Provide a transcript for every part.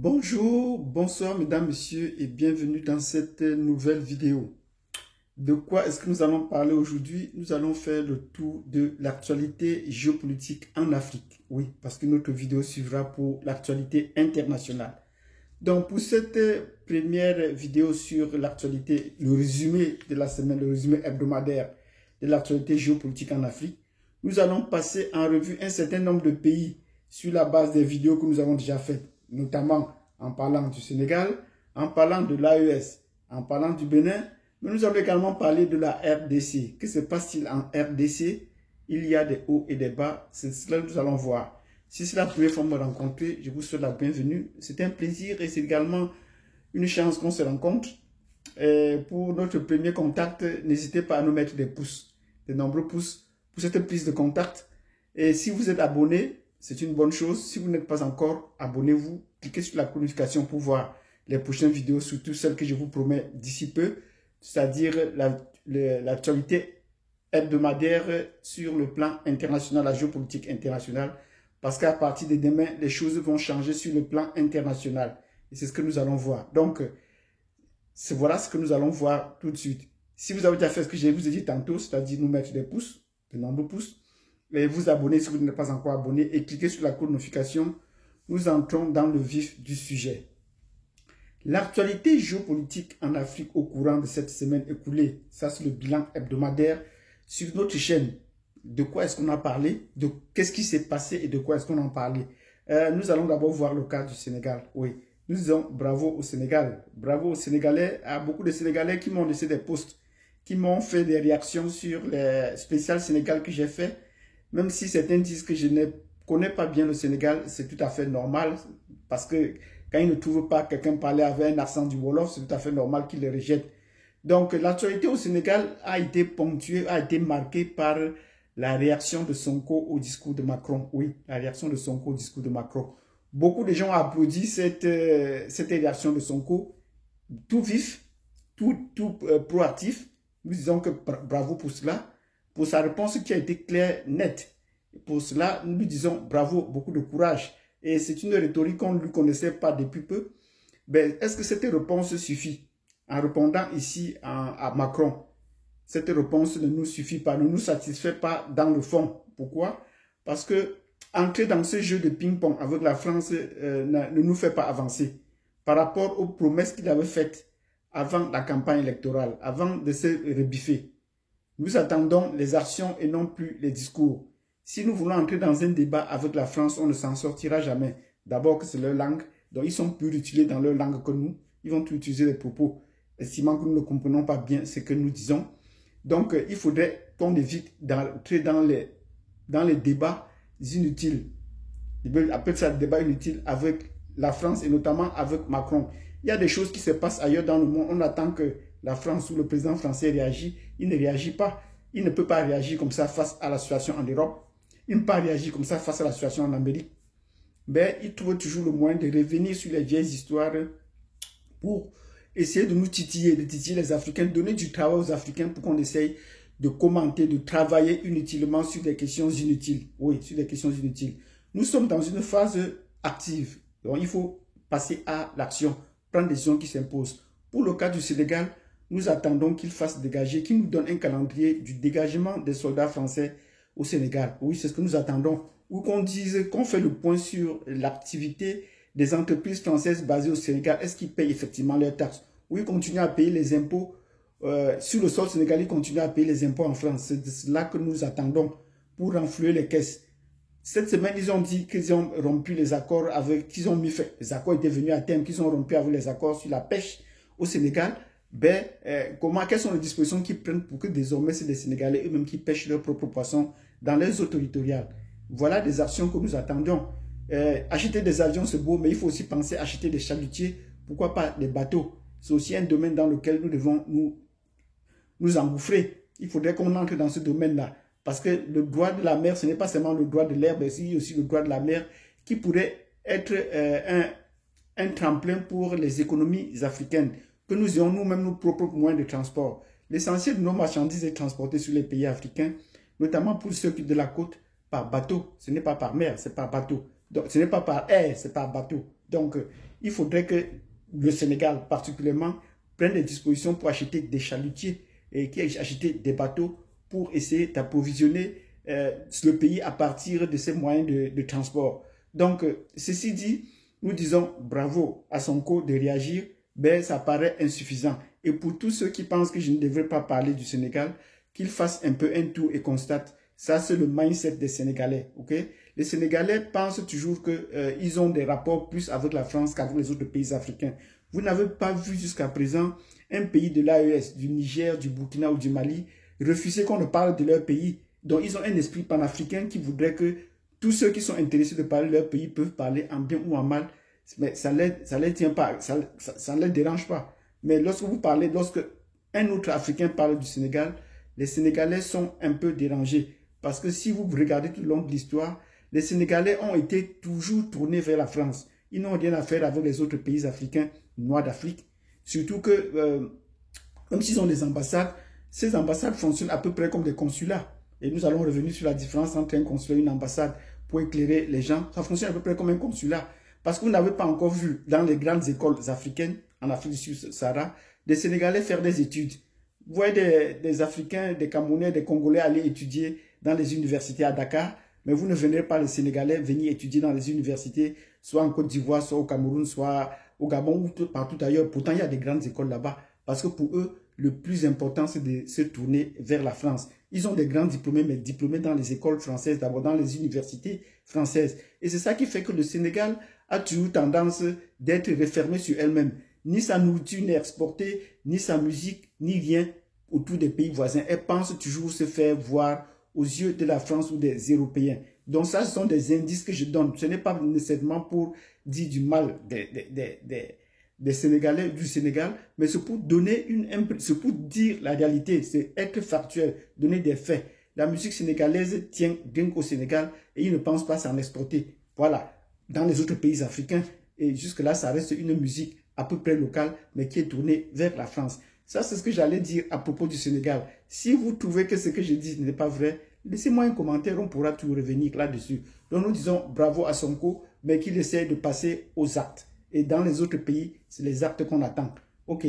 Bonjour, bonsoir mesdames, messieurs et bienvenue dans cette nouvelle vidéo. De quoi est-ce que nous allons parler aujourd'hui? Nous allons faire le tour de l'actualité géopolitique en Afrique. Oui, parce que notre vidéo suivra pour l'actualité internationale. Donc pour cette première vidéo sur l'actualité, le résumé de la semaine, le résumé hebdomadaire de l'actualité géopolitique en Afrique, nous allons passer en revue un certain nombre de pays sur la base des vidéos que nous avons déjà faites, notamment en parlant du Sénégal, en parlant de l'AES, en parlant du Bénin, mais nous allons également parler de la RDC. Que se passe-t-il en RDC? Il y a des hauts et des bas, c'est cela que nous allons voir. Si c'est la première fois que vous me rencontrez, je vous souhaite la bienvenue. C'est un plaisir et c'est également une chance qu'on se rencontre. Pour notre premier contact, n'hésitez pas à nous mettre des pouces, de nombreux pouces pour cette prise de contact. Et si vous êtes abonné, c'est une bonne chose. Si vous n'êtes pas encore, abonnez-vous. Cliquez sur la notification pour voir les prochaines vidéos, surtout celles que je vous promets d'ici peu, c'est-à-dire l'actualité hebdomadaire sur le plan international, la géopolitique internationale, parce qu'à partir de demain, les choses vont changer sur le plan international. Et c'est ce que nous allons voir. Donc, voilà ce que nous allons voir tout de suite. Si vous avez déjà fait ce que je vous ai dit tantôt, c'est-à-dire nous mettre des pouces, de nombreux pouces, et vous abonner si vous n'êtes pas encore abonné et cliquez sur la cloche de notification, nous entrons dans le vif du sujet. L'actualité géopolitique en Afrique au courant de cette semaine écoulée, ça c'est le bilan hebdomadaire sur notre chaîne. De quoi est-ce qu'on a parlé? De qu'est-ce qui s'est passé et de quoi est-ce qu'on en parlait? Nous allons d'abord voir le cas du Sénégal. Oui, nous disons bravo au Sénégal. Bravo aux Sénégalais, à beaucoup de Sénégalais qui m'ont laissé des posts, qui m'ont fait des réactions sur les spéciales Sénégal que j'ai fait. Même si certains disent que je ne connais pas bien le Sénégal, c'est tout à fait normal. Parce que quand ils ne trouvent pas quelqu'un parler avec un accent du Wolof, c'est tout à fait normal qu'ils le rejettent. Donc l'actualité au Sénégal a été ponctuée, a été marquée par la réaction de Sonko au discours de Macron. Oui, la réaction de Sonko au discours de Macron. Beaucoup de gens ont applaudi cette réaction de Sonko, tout vif, tout proactif. Nous disons que bravo pour cela, pour sa réponse qui a été claire, nette. Pour cela, nous lui disons bravo, beaucoup de courage. Et c'est une rhétorique qu'on ne lui connaissait pas depuis peu. Ben, est-ce que cette réponse suffit? En répondant ici à Macron, cette réponse ne nous suffit pas, ne nous satisfait pas dans le fond. Pourquoi? Parce que entrer dans ce jeu de ping-pong avec la France ne nous fait pas avancer par rapport aux promesses qu'il avait faites avant la campagne électorale, avant de se rebiffer. Nous attendons les actions et non plus les discours. Si nous voulons entrer dans un débat avec la France, on ne s'en sortira jamais. D'abord que c'est leur langue, donc ils sont plus utilisés dans leur langue que nous. Ils vont utiliser les propos, estimant que nous ne comprenons pas bien ce que nous disons. Donc il faudrait qu'on évite d'entrer dans les débats inutiles. Ils appellent ça débat inutile avec la France et notamment avec Macron. Il y a des choses qui se passent ailleurs dans le monde. On attend que la France ou le président français réagisse. Il ne réagit pas. Il ne peut pas réagir comme ça face à la situation en Europe. Il ne peut pas réagir comme ça face à la situation en Amérique. Mais il trouve toujours le moyen de revenir sur les vieilles histoires pour essayer de nous titiller, de titiller les Africains, donner du travail aux Africains pour qu'on essaye de commenter, de travailler inutilement sur des questions inutiles. Oui, sur des questions inutiles. Nous sommes dans une phase active. Donc il faut passer à l'action, prendre des décisions qui s'imposent. Pour le cas du Sénégal, nous attendons qu'il fasse dégager, qu'il nous donne un calendrier du dégagement des soldats français au Sénégal. Oui, c'est ce que nous attendons. Ou qu'on dise, qu'on fait le point sur l'activité des entreprises françaises basées au Sénégal. Est-ce qu'ils payent effectivement leurs taxes? Oui, ils continuent à payer les impôts. Sur le sol sénégalais, ils continuent à payer les impôts en France. C'est de cela que nous attendons pour renflouer les caisses. Cette semaine, ils ont dit qu'ils ont rompu les accords avec, qu'ils ont mis fait, les accords étaient venus à terme, qu'ils ont rompu avec les accords sur la pêche au Sénégal. Ben, quelles sont les dispositions qu'ils prennent pour que désormais c'est les Sénégalais eux-mêmes qui pêchent leurs propres poissons dans les eaux territoriales? Voilà des actions que nous attendons. Acheter des avions c'est beau, mais il faut aussi penser à acheter des chalutiers, pourquoi pas des bateaux. C'est aussi un domaine dans lequel nous devons nous engouffrer. Il faudrait qu'on entre dans ce domaine-là. Parce que le droit de la mer, ce n'est pas seulement le droit de l'air, mais il y a aussi le droit de la mer qui pourrait être un tremplin pour les économies africaines. Que nous ayons nous-mêmes nos propres moyens de transport. L'essentiel de nos marchandises est transporté sur les pays africains, notamment pour ceux qui de la côte par bateau. Ce n'est pas par mer, c'est par bateau. Donc, ce n'est pas par air, c'est par bateau. Donc, il faudrait que le Sénégal, particulièrement, prenne des dispositions pour acheter des chalutiers et qui acheter des bateaux pour essayer d'approvisionner le pays à partir de ces moyens de transport. Donc, ceci dit, nous disons bravo à Sonko de réagir, mais ça paraît insuffisant. Et pour tous ceux qui pensent que je ne devrais pas parler du Sénégal, qu'ils fassent un peu un tour et constatent. Ça, c'est le mindset des Sénégalais. Okay? Les Sénégalais pensent toujours qu'ils ont des rapports plus avec la France qu'avec les autres pays africains. Vous n'avez pas vu jusqu'à présent un pays de l'AES, du Niger, du Burkina ou du Mali, refuser qu'on ne parle de leur pays. Donc, ils ont un esprit panafricain qui voudrait que tous ceux qui sont intéressés de parler de leur pays peuvent parler en bien ou en mal. Mais ça ne les tient pas, ça ne les dérange pas. Mais lorsque vous parlez, lorsque un autre Africain parle du Sénégal, les Sénégalais sont un peu dérangés. Parce que si vous regardez tout le long de l'histoire, les Sénégalais ont été toujours tournés vers la France. Ils n'ont rien à faire avec les autres pays africains, noirs d'Afrique. Surtout que, même s'ils ont des ambassades, ces ambassades fonctionnent à peu près comme des consulats. Et nous allons revenir sur la différence entre un consulat et une ambassade pour éclairer les gens. Ça fonctionne à peu près comme un consulat. Parce que vous n'avez pas encore vu dans les grandes écoles africaines, en Afrique du Sud-Sahara, des Sénégalais faire des études. Vous voyez des Africains, des Camerounais, des Congolais aller étudier dans les universités à Dakar, mais vous ne verrez pas les Sénégalais venir étudier dans les universités, soit en Côte d'Ivoire, soit au Cameroun, soit au Gabon ou partout ailleurs. Pourtant, il y a des grandes écoles là-bas. Parce que pour eux, le plus important, c'est de se tourner vers la France. Ils ont des grands diplômés, mais diplômés dans les écoles françaises, d'abord dans les universités françaises. Et c'est ça qui fait que le Sénégal a toujours tendance d'être refermé sur elle-même. Ni sa nourriture n'est exportée, ni sa musique, ni rien autour des pays voisins. Elle pense toujours se faire voir aux yeux de la France ou des Européens. Donc ça, ce sont des indices que je donne. Ce n'est pas nécessairement pour dire du mal des Sénégalais, du Sénégal, mais c'est pour donner c'est pour dire la réalité, c'est être factuel, donner des faits. La musique sénégalaise tient bien qu'au Sénégal et ils ne pensent pas s'en exporter. Voilà, dans les autres pays africains. Et jusque-là, ça reste une musique à peu près locale, mais qui est tournée vers la France. Ça, c'est ce que j'allais dire à propos du Sénégal. Si vous trouvez que ce que je dis n'est pas vrai, laissez-moi un commentaire, on pourra tout revenir là-dessus. Donc nous disons bravo à Sonko, mais qu'il essaie de passer aux actes. Et dans les autres pays, c'est les actes qu'on attend. Ok.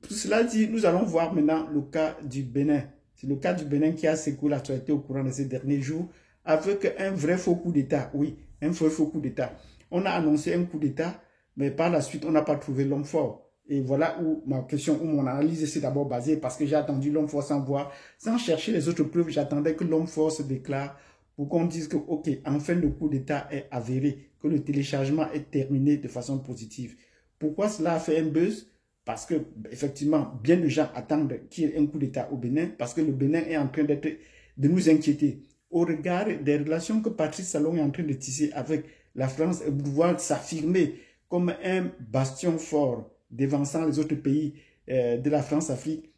Pour cela dit, nous allons voir maintenant le cas du Bénin. C'est le cas du Bénin qui a secoué l'actualité au courant de ces derniers jours avec un vrai faux coup d'État. Oui, un vrai faux coup d'État. On a annoncé un coup d'État, mais par la suite, on n'a pas trouvé l'homme fort. Et voilà où ma question, où mon analyse s'est d'abord basée, parce que j'ai attendu l'homme fort sans voir, sans chercher les autres preuves. J'attendais que l'homme fort se déclare pour qu'on dise que, ok, enfin le coup d'État est avéré, que le téléchargement est terminé de façon positive. Pourquoi cela a fait un buzz? Parce que, effectivement, bien de gens attendent qu'il y ait un coup d'État au Bénin, parce que le Bénin est en train de nous inquiéter. Au regard des relations que Patrice Talon est en train de tisser avec la France et pouvoir s'affirmer comme un bastion fort dévançant les autres pays de la France-Afrique,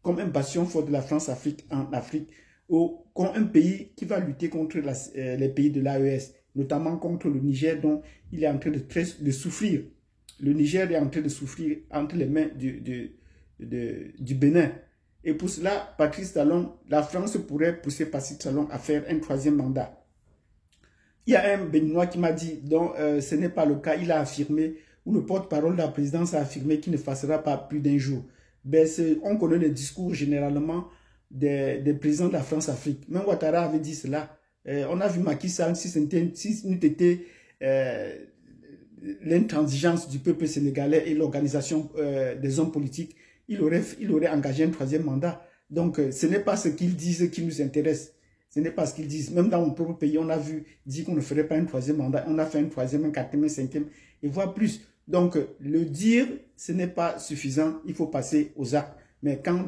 comme un bastion fort de la France-Afrique en Afrique, ou comme un pays qui va lutter contre les pays de l'AES, notamment contre le Niger dont il est en train de souffrir. Le Niger est en train de souffrir entre les mains du Bénin. Et pour cela, Patrice Talon, la France pourrait pousser Patrice Talon à faire un troisième mandat. Il y a un Béninois qui m'a dit, donc ce n'est pas le cas, il a affirmé, ou le porte-parole de la présidence a affirmé qu'il ne passera pas plus d'un jour. Ben, on connaît les discours généralement des présidents de la France-Afrique. Même Ouattara avait dit cela. On a vu Macky Sall, si n'eût été l'intransigeance du peuple sénégalais et l'organisation des hommes politiques, il aurait engagé un troisième mandat. Donc, ce n'est pas ce qu'ils disent qui nous intéresse. Ce n'est pas ce qu'ils disent. Même dans mon propre pays, on a vu dire qu'on ne ferait pas un troisième mandat. On a fait un troisième, un quatrième, un cinquième, et voire plus. Donc, le dire, ce n'est pas suffisant. Il faut passer aux actes. Mais quand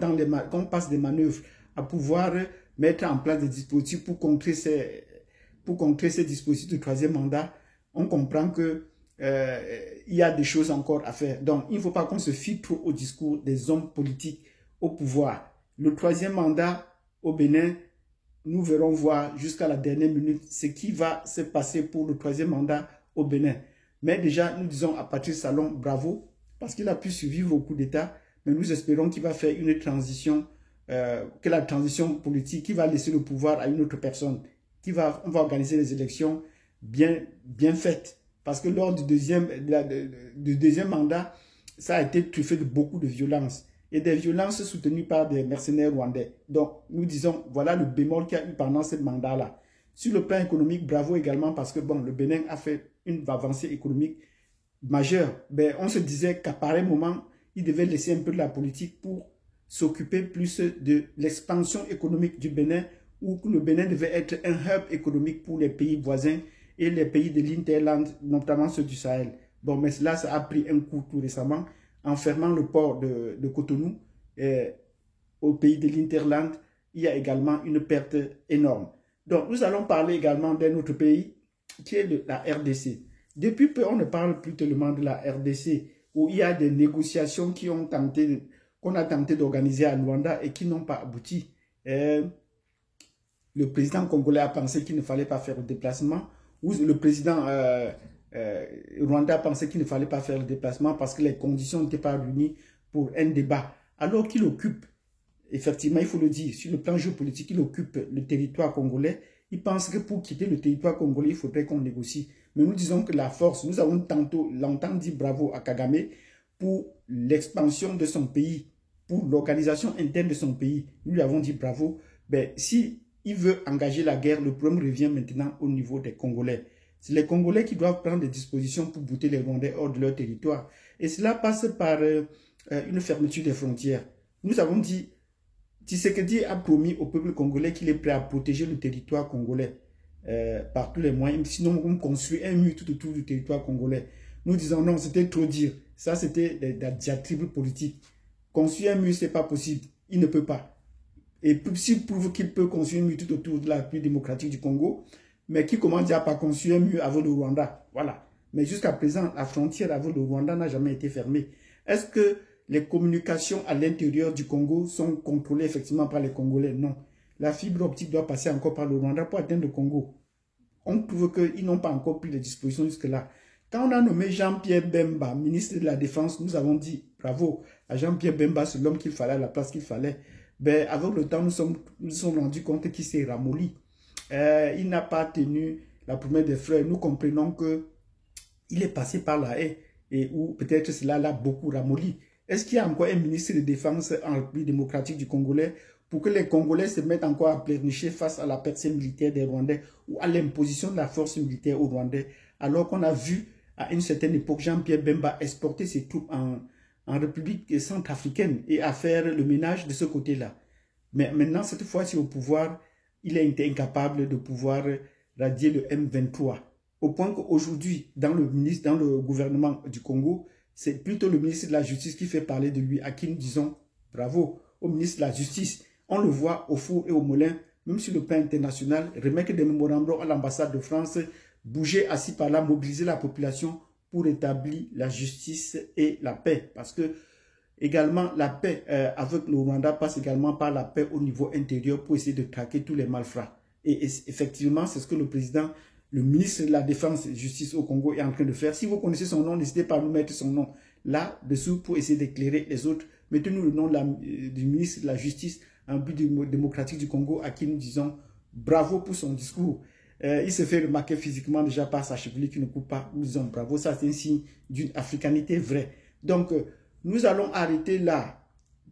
on passe des manœuvres à pouvoir mettre en place des dispositifs pour contrer ces dispositifs de troisième mandat, on comprend que il y a des choses encore à faire. Donc, il ne faut pas qu'on se fie trop au discours des hommes politiques au pouvoir. Le troisième mandat au Bénin, nous verrons voir jusqu'à la dernière minute ce qui va se passer pour le troisième mandat au Bénin. Mais déjà, nous disons à Patrice Talon, bravo, parce qu'il a pu survivre au coup d'État, mais nous espérons qu'il va faire une transition, que la transition politique, qui va laisser le pouvoir à une autre personne, on va organiser les élections bien faite. Parce que lors du deuxième mandat, ça a été truffé de beaucoup de violences. Et des violences soutenues par des mercenaires rwandais. Donc, nous disons, voilà le bémol qu'il y a eu pendant ce mandat-là. Sur le plan économique, bravo également parce que bon, le Bénin a fait une avancée économique majeure. Ben, on se disait qu'à pareil moment, il devait laisser un peu de la politique pour s'occuper plus de l'expansion économique du Bénin, où le Bénin devait être un hub économique pour les pays voisins et les pays de l'Interland, notamment ceux du Sahel. Bon, mais cela, ça a pris un coup tout récemment, en fermant le port de Cotonou au pays de l'Interland. Il y a également une perte énorme. Donc, nous allons parler également d'un autre pays qui est la RDC. Depuis peu, on ne parle plus tellement de la RDC, où il y a des négociations qu'on a tenté d'organiser à Luanda et qui n'ont pas abouti. Le président congolais a pensé qu'il ne fallait pas faire le déplacement, ou le président rwandais a pensé qu'il ne fallait pas faire le déplacement parce que les conditions n'étaient pas réunies pour un débat. Alors qu'il occupe, effectivement, il faut le dire, sur le plan géopolitique, il occupe le territoire congolais. Il pense que pour quitter le territoire congolais, il faudrait qu'on négocie. Mais nous disons que la force, nous avons longtemps dit bravo à Kagame pour l'expansion de son pays, pour l'organisation interne de son pays. Nous lui avons dit bravo. Ben, si il veut engager la guerre, le problème revient maintenant au niveau des Congolais. C'est les Congolais qui doivent prendre des dispositions pour bouter les Rwandais hors de leur territoire. Et cela passe par une fermeture des frontières. Nous avons dit, Tshisekedi a promis au peuple congolais qu'il est prêt à protéger le territoire congolais par tous les moyens. Sinon, on construit un mur tout autour du territoire congolais. Nous disons non, c'était trop dire. Ça, c'était des diatribes politiques. Construire un mur, ce n'est pas possible. Il ne peut pas. Et s'il prouve qu'il peut construire un mur tout autour de la République démocratique du Congo, mais qui commence déjà par construire un mur avec le Rwanda. Voilà. Mais jusqu'à présent, la frontière avec le Rwanda n'a jamais été fermée. Est-ce que les communications à l'intérieur du Congo sont contrôlées effectivement par les Congolais? Non. La fibre optique doit passer encore par le Rwanda pour atteindre le Congo. On trouve qu'ils n'ont pas encore pris les dispositions jusque-là. Quand on a nommé Jean-Pierre Bemba, ministre de la Défense, nous avons dit bravo à Jean-Pierre Bemba, c'est l'homme qu'il fallait, à la place qu'il fallait. Ben, avec le temps, nous sommes rendus compte qu'il s'est ramolli. Il n'a pas tenu la promesse des frères. Nous comprenons qu'il est passé par la haie et où peut-être cela l'a beaucoup ramolli. Est-ce qu'il y a encore un ministre de Défense en République démocratique du Congolais pour que les Congolais se mettent encore à pleurnicher face à la percée militaire des Rwandais ou à l'imposition de la force militaire aux Rwandais, alors qu'on a vu à une certaine époque Jean-Pierre Bemba exporter ses troupes en République centrafricaine et à faire le ménage de ce côté-là. Mais maintenant, cette fois-ci au pouvoir, il a été incapable de pouvoir radier le M23. Au point qu'aujourd'hui, dans le gouvernement du Congo, c'est plutôt le ministre de la Justice qui fait parler de lui, à qui nous disons bravo au ministre de la Justice. On le voit au four et au moulin, même sur le plan international, remettre des mémorandums à l'ambassade de France, bouger assis par là, mobiliser la population pour établir la justice et la paix. Parce que également, la paix avec le Rwanda passe également par la paix au niveau intérieur pour essayer de traquer tous les malfrats. Et effectivement, c'est ce que le ministre de la Défense et Justice au Congo est en train de faire. Si vous connaissez son nom, n'hésitez pas à nous mettre son nom là-dessous pour essayer d'éclairer les autres. Mettez-nous le nom du ministre de la Justice en but démocratique du Congo à qui nous disons bravo pour son discours. Il se fait remarquer physiquement déjà par sa chevelure qui ne coupe pas. Nous disons bravo, ça c'est un signe d'une africanité vraie. Donc, nous allons arrêter là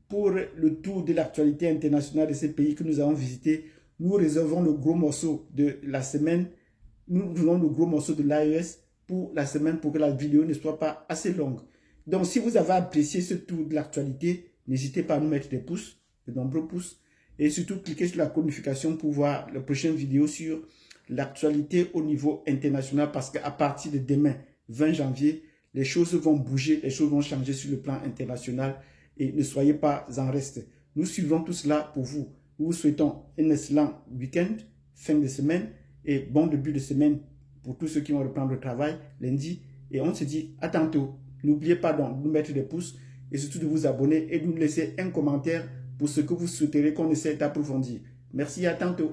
pour le tour de l'actualité internationale de ces pays que nous avons visités. Nous réservons le gros morceau de la semaine. Nous voulons le gros morceau de l'AES pour la semaine pour que la vidéo ne soit pas assez longue. Donc, si vous avez apprécié ce tour de l'actualité, n'hésitez pas à nous mettre des pouces, de nombreux pouces. Et surtout, cliquez sur la codification pour voir la prochaine vidéo sur l'actualité au niveau international. Parce qu'à partir de demain, 20 janvier, les choses vont bouger, les choses vont changer sur le plan international. Et ne soyez pas en reste. Nous suivrons tout cela pour vous. Nous vous souhaitons un excellent week-end, fin de semaine. Et bon début de semaine pour tous ceux qui vont reprendre le travail lundi. Et on se dit à tantôt. N'oubliez pas donc de nous mettre des pouces et surtout de vous abonner et de nous laisser un commentaire pour ce que vous souhaiterez qu'on essaie d'approfondir. Merci, à tantôt.